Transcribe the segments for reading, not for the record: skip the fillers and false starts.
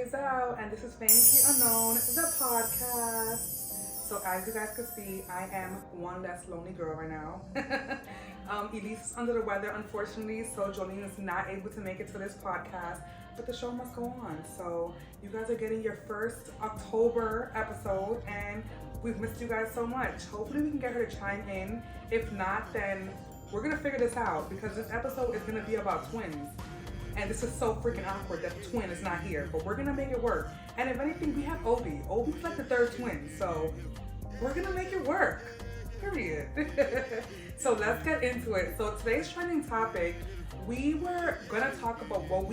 is out, and this is Famously Unknown, the podcast. So as you guys can see, I am one less lonely girl right now. Elise is under the weather, unfortunately, so Jolene is not able to make it to this podcast, but the show must go on. So you guys are getting your first October episode, and we've missed you guys so much. Hopefully we can get her to chime in. If not, then we're gonna figure this out, because this episode is gonna be about twins. And this is so freaking awkward that the twin is not here, but we're gonna make it work. And if anything, we have Obi. Obi's like the third twin, so we're gonna make it work, period. So let's get into it. So today's trending topic, we were gonna talk about what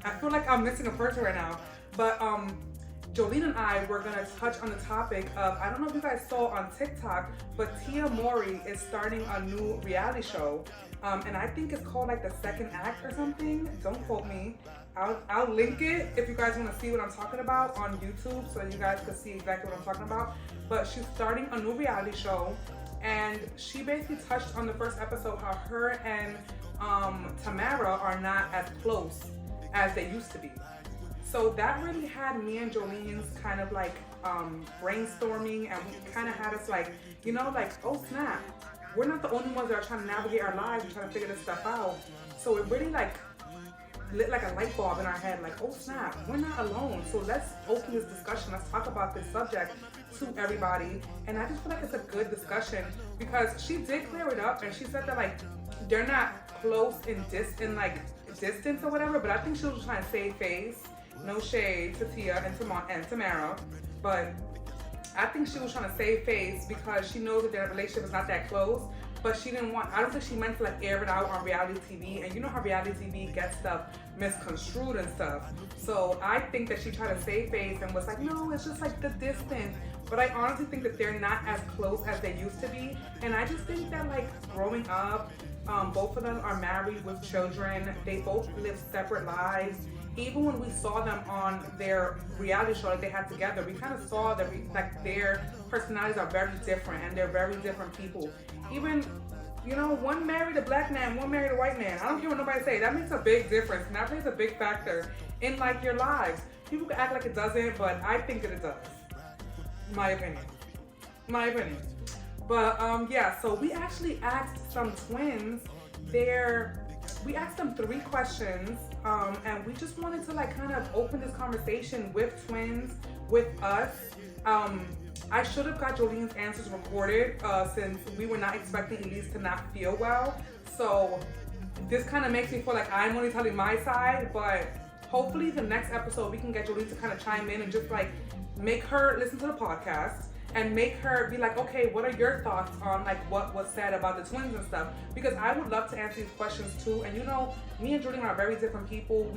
I feel like I'm missing a person right now, but Jolene and I were gonna touch on the topic of, I don't know if you guys saw on TikTok, but Tia Mowry is starting a new reality show. And I think it's called like The Second Act or something. Don't quote me. I'll link it if you guys want to see what I'm talking about on YouTube, so you guys can see exactly what I'm talking about. But she's starting a new reality show, and she basically touched on the first episode how her and Tamara are not as close as they used to be. So that really had me and Jolene's kind of like brainstorming, and we kind of had us like, you know, like, oh snap, we're not the only ones that are trying to navigate our lives and trying to figure this stuff out. So it really like lit like a light bulb in our head, like, oh snap, we're not alone. So let's open this discussion. Let's talk about this subject to everybody. And I just feel like it's a good discussion, because she did clear it up, and she said that like they're not close in distance or whatever, but I think she was trying to save face. No shade to Tia and Tamara, but I think she was trying to save face because she knows that their relationship is not that close, but she didn't want, I don't think she meant to like air it out on reality TV, and you know how reality TV gets stuff misconstrued and stuff. So I think that she tried to save face and was like, no, it's just like the distance. But I honestly think that they're not as close as they used to be. And I just think that like growing up, both of them are married with children. They both live separate lives. Even when we saw them on their reality show that they had together, we kind of saw that like their personalities are very different, and they're very different people. Even, you know, one married a black man, one married a white man. I don't care what nobody say. That makes a big difference, and that plays a big factor in like your lives. People can act like it doesn't, but I think that it does. My opinion. But yeah, so we actually asked some twins we asked them 3 questions, and we just wanted to like kind of open this conversation with twins, with us. I should have got Jolene's answers recorded, since we were not expecting Elise to not feel well. So this kind of makes me feel like I'm only telling my side, but hopefully the next episode we can get Jolene to kind of chime in and just like make her listen to the podcast, and make her be like, okay, what are your thoughts on like what was said about the twins and stuff? Because I would love to answer these questions too. And you know, me and Jolene are very different people.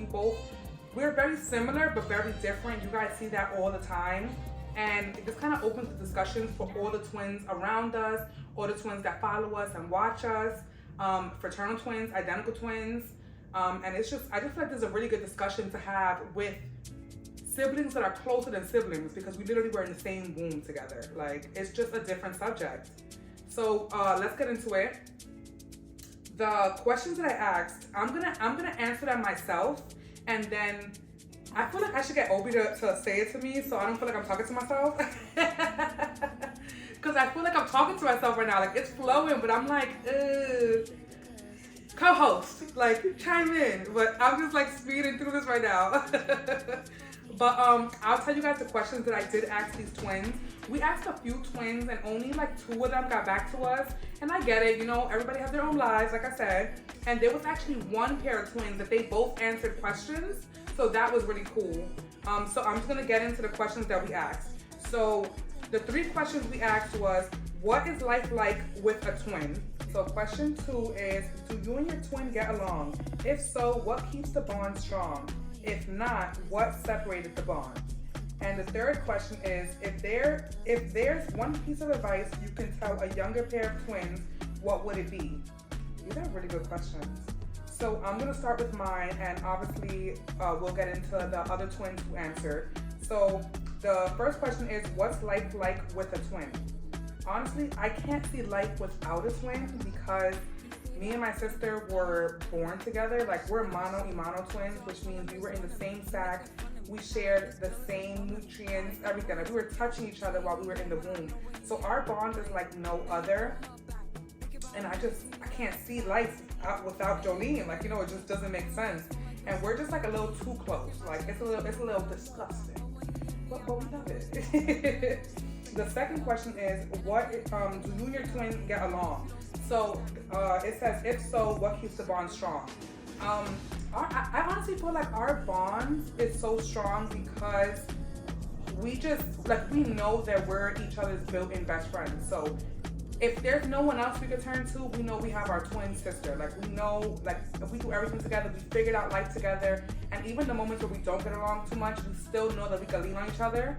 We're very similar, but very different. You guys see that all the time. And it just kind of opens the discussions for all the twins around us, all the twins that follow us and watch us, fraternal twins, identical twins. And it's just, I just feel like there's a really good discussion to have with siblings that are closer than siblings, because we literally were in the same womb together. Like, it's just a different subject. So let's get into it. The questions that I asked, I'm gonna answer them myself, and then I feel like I should get Obi to say it to me, so I don't feel like I'm talking to myself. Because I feel like I'm talking to myself right now. Like, it's flowing, but I'm like, co-host, like, chime in. But I'm just like speeding through this right now. But I'll tell you guys the questions that I did ask these twins. We asked a few twins, and only like 2 of them got back to us. And I get it, you know, everybody has their own lives, like I said. And there was actually 1 pair of twins that they both answered questions. So that was really cool. So I'm just gonna get into the questions that we asked. So the 3 questions we asked was, what is life like with a twin? So question 2 is, do you and your twin get along? If so, what keeps the bond strong? If not, what separated the bond? And the 3rd question is, if there's one piece of advice you can tell a younger pair of twins, what would it be? These are really good questions. So I'm gonna start with mine, and obviously we'll get into the other twins who answered. So the first question is, what's life like with a twin? Honestly, I can't see life without a twin, because me and my sister were born together. Like, we're mono twins, which means we were in the same sac. We shared the same nutrients, everything. Like, we were touching each other while we were in the womb. So our bond is like no other. And I can't see life out without Jolene. Like, it just doesn't make sense. And we're just like a little too close. Like, it's a little disgusting. But we love it. The second question is, what do you and your twin get along? So it says, if so, what keeps the bond strong? I honestly feel like our bond is so strong because we know that we're each other's built-in best friends. So if there's no one else we could turn to, we know we have our twin sister. Like, we know, like, if we do everything together, we figured out life together. And even the moments where we don't get along too much, we still know that we can lean on each other.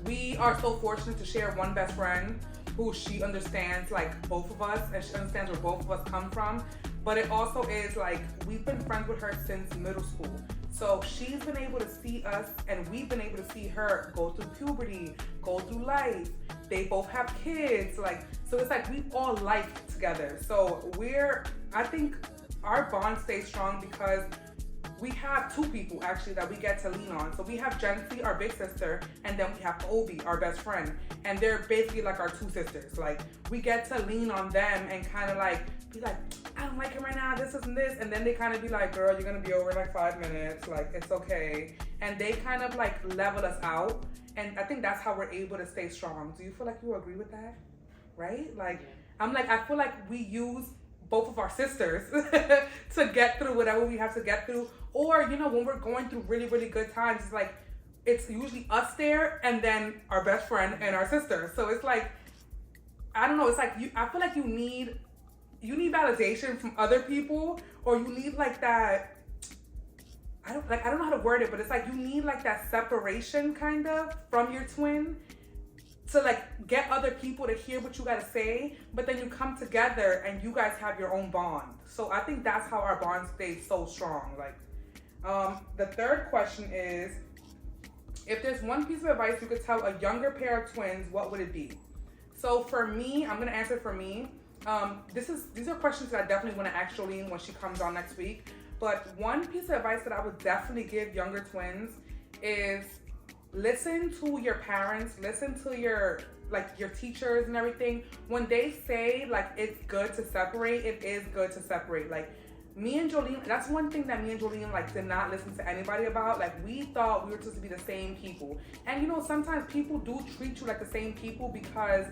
We are so fortunate to share one best friend who she understands, like, both of us, and she understands where both of us come from. But it also is like, we've been friends with her since middle school. So she's been able to see us, and we've been able to see her go through puberty, go through life. They both have kids, so it's like we've all life together. So I think our bond stays strong because we have two people actually that we get to lean on. So we have Jency, our big sister, and then we have Obi, our best friend. And they're basically like our two sisters. Like, we get to lean on them and kind of like be like, I don't like him right now, this and this. And then they kind of be like, girl, you're gonna be over in like 5 minutes, like, it's okay. And they kind of like level us out. And I think that's how we're able to stay strong. Do you feel like you agree with that? Right? Like, I feel like we use both of our sisters to get through whatever we have to get through. Or, when we're going through really, really good times, it's usually us there and then our best friend and our sister. So it's like, I don't know, it's like I feel like you need validation from other people, or you need like that, I don't know how to word it, but it's like you need like that separation kind of from your twin to like get other people to hear what you gotta say, but then you come together and you guys have your own bond. So I think that's how our bond stays so strong. The third question is, if there's one piece of advice you could tell a younger pair of twins, what would it be? So for me, I'm gonna answer for me. These are questions that I definitely want to ask Jolene when she comes on next week. But one piece of advice that I would definitely give younger twins is listen to your parents, listen to your teachers and everything. When they say like it's good to separate, it is good to separate. Like, me and Jolene, that's one thing that me and Jolene did not listen to anybody about. Like, we thought we were supposed to be the same people. And sometimes people do treat you like the same people because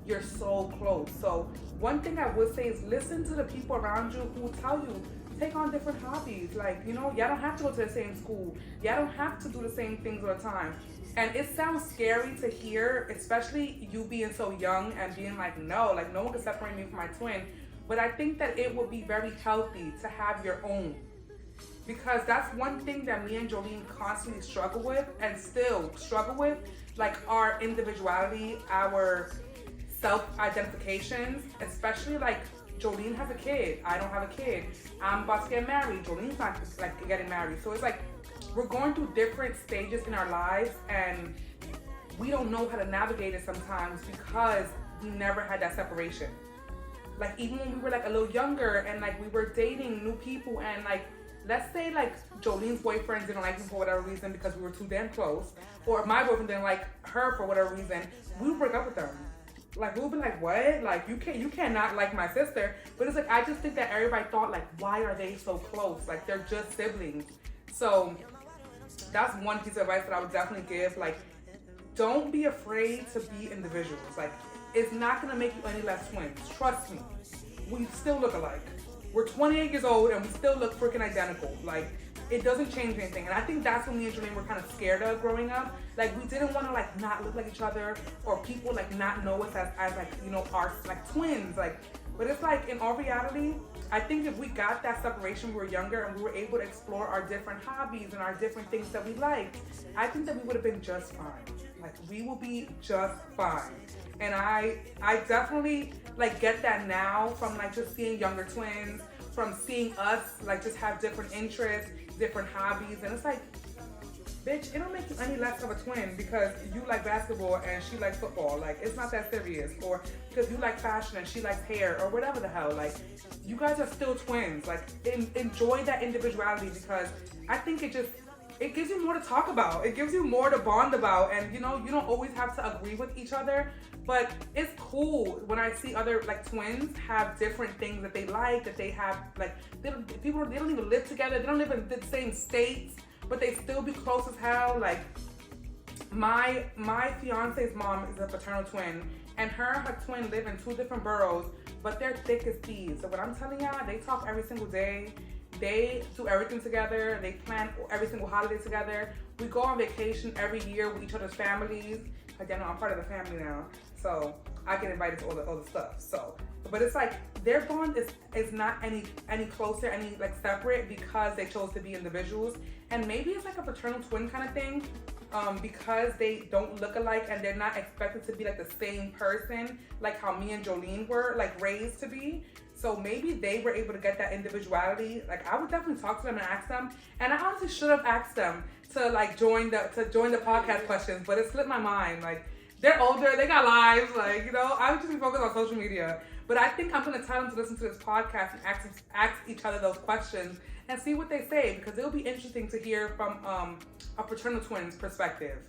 you're so close. So one thing I would say is listen to the people around you who tell you, take on different hobbies. Y'all don't have to go to the same school. Y'all don't have to do the same things all the time. And it sounds scary to hear, especially you being so young and being like, no one can separate me from my twin. But I think that it would be very healthy to have your own. Because that's one thing that me and Jolene constantly struggle with and still struggle with, like our individuality, our self-identifications, especially like Jolene has a kid, I don't have a kid. I'm about to get married, Jolene's not getting married. So it's like we're going through different stages in our lives and we don't know how to navigate it sometimes because we never had that separation. Like, even when we were a little younger and we were dating new people and let's say Jolene's boyfriend didn't like me for whatever reason because we were too damn close, or my boyfriend didn't like her for whatever reason, we would break up with them. We would be like, what? You cannot like my sister. But it's I just think that everybody thought why are they so close? They're just siblings. So that's one piece of advice that I would definitely give. Don't be afraid to be individuals. It's not gonna make you any less twins. Trust me. We still look alike. We're 28 years old and we still look freaking identical. It doesn't change anything. And I think that's what me and Jolene were kind of scared of growing up. We didn't want to not look like each other, or people not know us as our twins. But it's in all reality, I think if we got that separation when we were younger and we were able to explore our different hobbies and our different things that we liked, I think that we would have been just fine. We will be just fine. And I definitely get that now from just seeing younger twins, from seeing us just have different interests, different hobbies, and it's bitch, it don't make you any less of a twin because you like basketball and she likes football. Like, it's not that serious. Or because you like fashion and she likes hair or whatever the hell. Like, you guys are still twins. Like, enjoy that individuality because I think it gives you more to talk about. It gives you more to bond about. And, you know, you don't always have to agree with each other. But it's cool when I see other, like, twins have different things that they like, that they have, like, they don't even live together. They don't live in the same states, but they still be close as hell. Like, my fiance's mom is a fraternal twin, and her twin live in 2 different boroughs, but they're thick as thieves. So what I'm telling y'all, they talk every single day. They do everything together. They plan every single holiday together. We go on vacation every year with each other's families. Again, I'm part of the family now, so I get invited to all the stuff. So, but it's like their bond is not any closer, any like separate because they chose to be individuals. And maybe it's like a fraternal twin kind of thing, because they don't look alike and they're not expected to be like the same person, like how me and Jolene were like raised to be. So maybe they were able to get that individuality. Like, I would definitely talk to them and ask them. And I honestly should have asked them to like join the podcast questions, but it slipped my mind. Like, they're older, they got lives. Like, you know, I would just be focused on social media. But I think I'm gonna tell them to listen to this podcast and ask each other those questions and see what they say, because it'll be interesting to hear from a fraternal twin's perspective.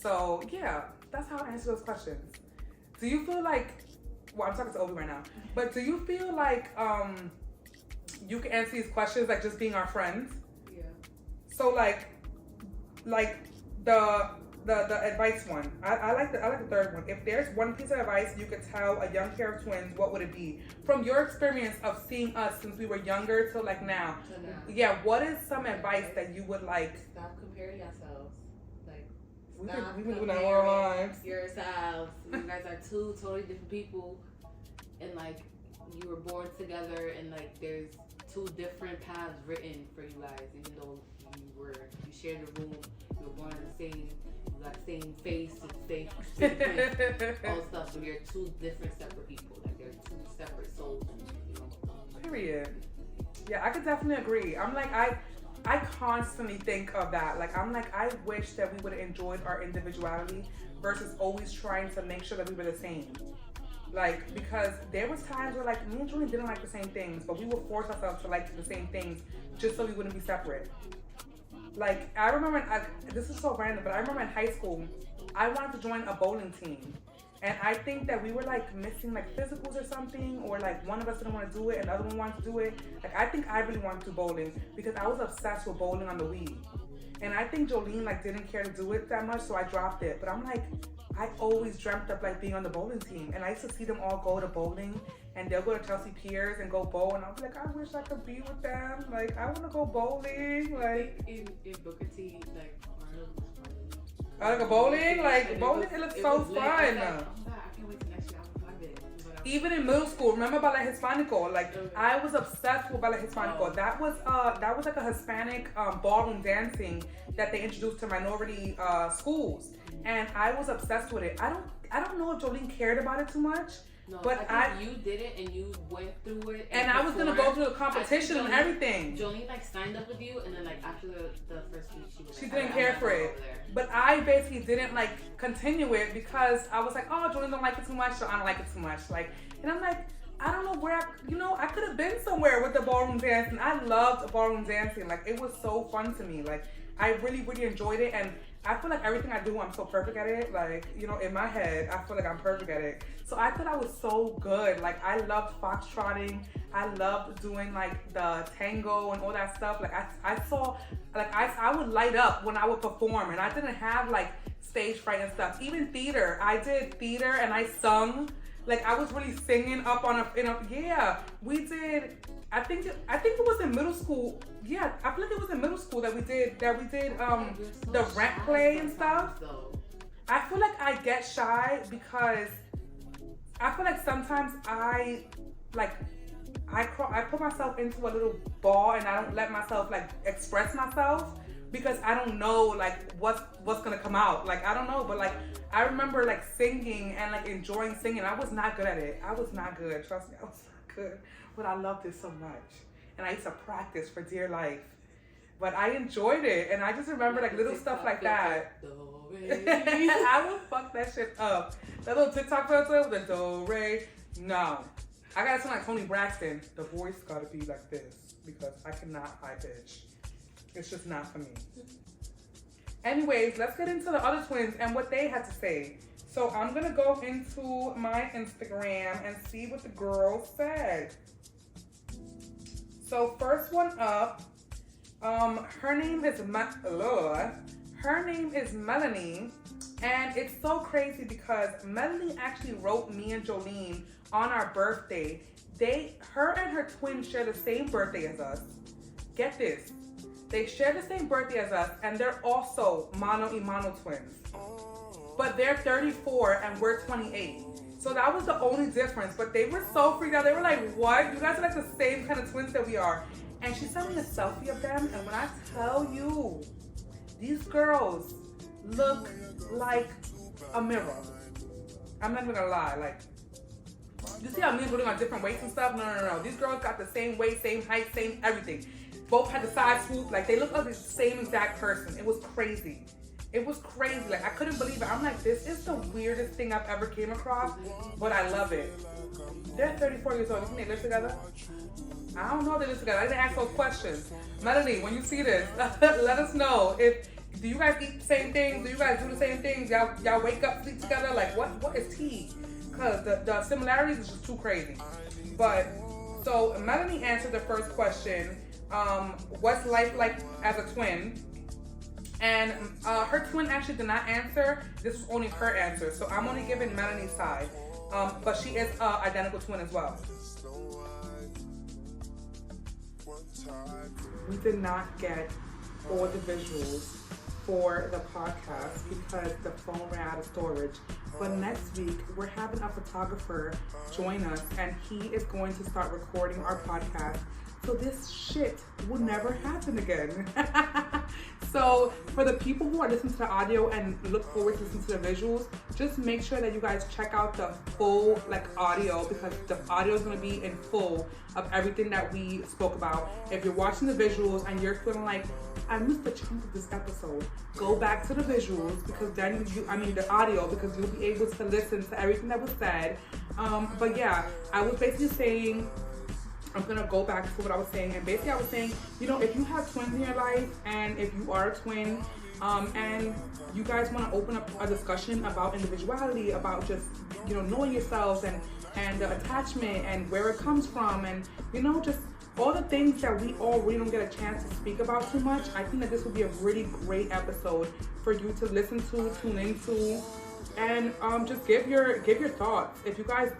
So yeah, that's how I answer those questions. Do you feel like, well, I'm talking to Obi right now, but do you feel like you can answer these questions like just being our friends? Yeah. So like the advice one. I like the third one. If there's one piece of advice you could tell a young pair of twins, what would it be? From your experience of seeing us since we were younger till like now. Yeah, what is some advice that you would like? Stop comparing yourselves. Like, we've been doing that all our lives. Yourselves. You guys are 2 totally different people, and like you were born together, and like there's 2 different paths written for you guys. Even though you shared a room, you were born in the same. You got the same face, same all stuff, but you're 2 different separate people. Like, they're 2 separate souls, you know. Period. Yeah, I could definitely agree. I'm like, I constantly think of that. Like, I'm like, I wish that we would have enjoyed our individuality versus always trying to make sure that we were the same. Like, because there was times where like me and Julie didn't like the same things, but we would force ourselves to like the same things just so we wouldn't be separate. Like, I remember, this is so random, but I remember in high school, I wanted to join a bowling team. And I think that we were like missing like physicals or something, or like one of us didn't want to do it and the other one wanted to do it. Like, I think I really wanted to do bowling because I was obsessed with bowling on the Wii. And I think Jolene like didn't care to do it that much, so I dropped it. But I'm like, I always dreamt of like being on the bowling team. And I used to see them all go to bowling, and they'll go to Chelsea Piers and go bowl, and I'll be like, I wish I could be with them. Like, I want to go bowling. Like, in Booker T, like, I like a bowling. Like, bowling, it looks so fun. Like, oh, I can't wait to next year. I'm fun it. Even in middle school, remember Ballet Hispanico? Like, I was obsessed with Ballet Hispanico. That was like a Hispanic ballroom dancing that they introduced to minority schools, and I was obsessed with it. I don't know if Jolene cared about it too much. No, but I think you did it and you went through it. And I was gonna go through the competition and everything. Jolene like signed up with you, and then like after the first week she didn't care for it. But I basically didn't like continue it because I was like, oh, Jolene don't like it too much, so I don't like it too much. Like, and I'm like, I don't know where I could have been somewhere with the ballroom dancing. I loved ballroom dancing. Like, it was so fun to me. Like, I really, really enjoyed it, and I feel like everything I do, I'm so perfect at it. Like, in my head, I feel like I'm perfect at it. So I thought I was so good. Like, I loved foxtrotting. I loved doing like the tango and all that stuff. Like, I saw, like, I would light up when I would perform, and I didn't have like stage fright and stuff. Even theater, I did theater and I sung. Like, I was really singing up on yeah, we did. I think it was in middle school. Yeah, I feel like it was in middle school that we did the rent play and stuff. I feel like I get shy because I feel like sometimes I put myself into a little ball and I don't let myself like express myself because I don't know like what's gonna come out. Like, I don't know, but like I remember like singing and like enjoying singing. I was not good at it. I was not good. Trust me, I was not good. But I loved it so much. And I used to practice for dear life. but I enjoyed it, and I just remember like little stuff like that. I will fuck that shit up. That little TikTok filter with the do re. No, I gotta sound like Tony Braxton. The voice gotta be like this because I cannot high pitch. It's just not for me. Anyways, let's get into the other twins and what they had to say. So I'm gonna go into my Instagram and see what the girls said. So first one up, her name is Melanie, and it's so crazy because Melanie actually wrote me and Jolene on our birthday. Her and her twin share the same birthday as us. Get this. They share the same birthday as us, and they're also mono y mono twins. But they're 34 and we're 28. So that was the only difference. But they were so freaked out. They were like, what? You guys are like the same kind of twins that we are. And she sent me a selfie of them. And when I tell you, these girls look like a mirror. I'm not even gonna lie. Like, you see how men putting on different weights and stuff? No. These girls got the same weight, same height, same everything. Both had the side swoop. Like, they look like the same exact person. It was crazy. It was crazy. Like, I couldn't believe it. I'm like, this is the weirdest thing I've ever came across, but I love it. They're 34 years old. You think they live together? I don't know if they live together. I didn't ask those questions. Melanie, when you see this, let us know. Do you guys eat the same things? Do you guys do the same things? Y'all wake up, sleep together? Like, what is tea? Because the similarities is just too crazy. But, so Melanie answered the first question. What's life like as a twin? And her twin actually did not answer. This was only her answer, so I'm only giving Melanie's side. But she is identical twin as well. We did not get all the visuals for the podcast because the phone ran out of storage. But next week, we're having a photographer join us, and he is going to start recording our podcast. So this shit will never happen again. So for the people who are listening to the audio and look forward to listening to the visuals, just make sure that you guys check out the full audio, because the audio is going to be in full of everything that we spoke about. If you're watching the visuals and you're feeling like, I missed a chunk of this episode, go back to the visuals, because then the audio, because you'll be able to listen to everything that was said. But yeah, I was basically saying, I'm gonna go back to what I was saying, and basically I was saying, if you have twins in your life, and if you are a twin, and you guys want to open up a discussion about individuality, about just knowing yourselves and the attachment and where it comes from, and just all the things that we all really don't get a chance to speak about too much, I think that this would be a really great episode for you to listen to, tune into, and just give your thoughts. If you guys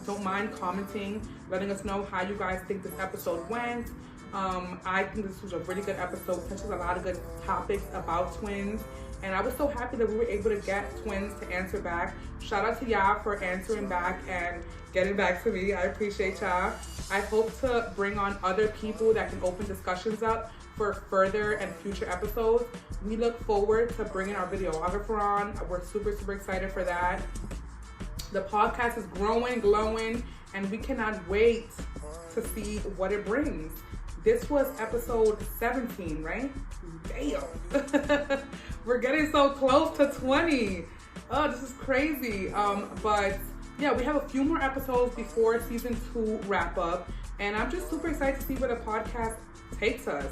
don't mind commenting, letting us know how you guys think this episode went. I think this was a really good episode, touches a lot of good topics about twins, and I was so happy that we were able to get twins to answer back. Shout out to y'all for answering back and getting back to me. I appreciate y'all. I hope to bring on other people that can open discussions up for further and future episodes. We look forward to bringing our videographer on. We're super, super excited for that. The podcast is growing, glowing, and we cannot wait to see what it brings. This was episode 17, right? Damn. We're getting so close to 20. Oh, this is crazy. But yeah, we have a few more episodes before season 2 wrap up, and I'm just super excited to see where the podcast takes us.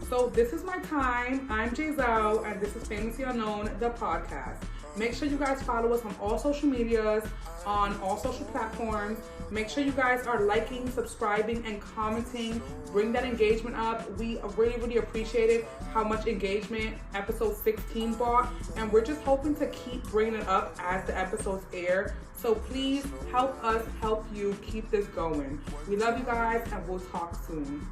So this is my time. I'm Giselle, and this is Famously Unknown, the podcast. Make sure you guys follow us on all social medias, on all social platforms. Make sure you guys are liking, subscribing, and commenting. Bring that engagement up. We really, really appreciated how much engagement episode 16 brought, and we're just hoping to keep bringing it up as the episodes air. So please help us help you keep this going. We love you guys, and we'll talk soon.